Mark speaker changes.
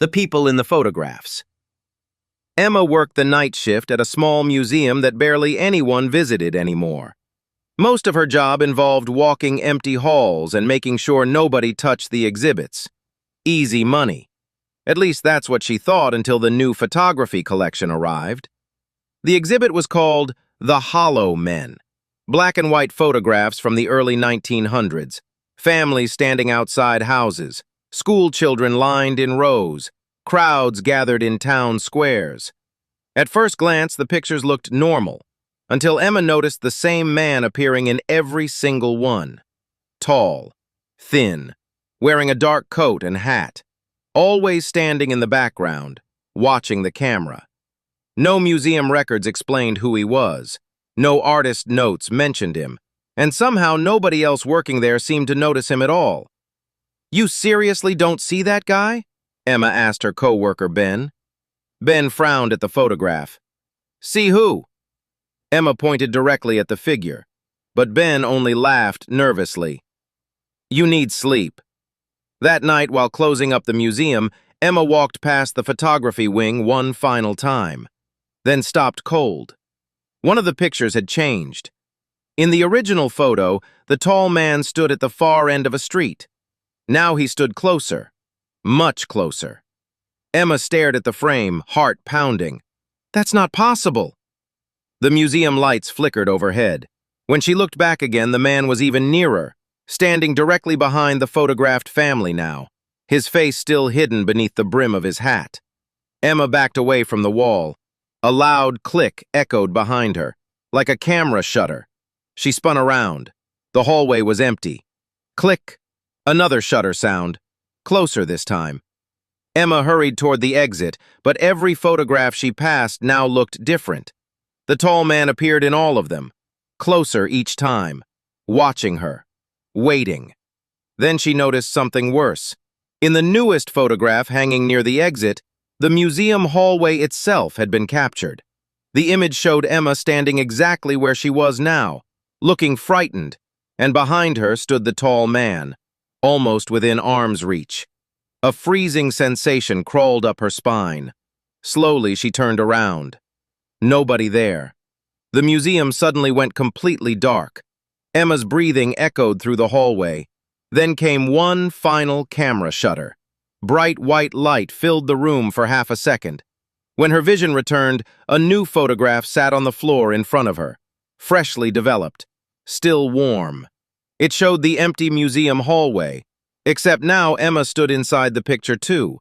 Speaker 1: The people in the photographs. Emma worked the night shift at a small museum that barely anyone visited anymore. Most of her job involved walking empty halls and making sure nobody touched the exhibits. Easy money. At least that's what she thought until the new photography collection arrived. The exhibit was called The Hollow Men. Black and white photographs from the early 1900s. Families standing outside houses. School children lined in rows. Crowds gathered in town squares. At first glance, the pictures looked normal, until Emma noticed the same man appearing in every single one. Tall, thin, wearing a dark coat and hat, always standing in the background, watching the camera. No museum records explained who he was. No artist notes mentioned him, and somehow nobody else working there seemed to notice him at all. "You seriously don't see that guy?" Emma asked her co-worker Ben. Ben frowned at the photograph. "See who?" Emma pointed directly at the figure, but Ben only laughed nervously. "You need sleep." That night, while closing up the museum, Emma walked past the photography wing one final time, then stopped cold. One of the pictures had changed. In the original photo, the tall man stood at the far end of a street. Now he stood closer, much closer. Emma stared at the frame, heart pounding. "That's not possible." The museum lights flickered overhead. When she looked back again, the man was even nearer, standing directly behind the photographed family now, his face still hidden beneath the brim of his hat. Emma backed away from the wall. A loud click echoed behind her, like a camera shutter. She spun around. The hallway was empty. Click. Another shutter sound. Closer this time. Emma hurried toward the exit, but every photograph she passed now looked different. The tall man appeared in all of them, closer each time, watching her, waiting. Then she noticed something worse. In the newest photograph hanging near the exit, the museum hallway itself had been captured. The image showed Emma standing exactly where she was now, looking frightened, and behind her stood the tall man, almost within arm's reach. A freezing sensation crawled up her spine. Slowly, she turned around. Nobody there. The museum suddenly went completely dark. Emma's breathing echoed through the hallway. Then came one final camera shutter. Bright white light filled the room for half a second. When her vision returned, a new photograph sat on the floor in front of her, freshly developed, still warm. It showed the empty museum hallway, except now Emma stood inside the picture too,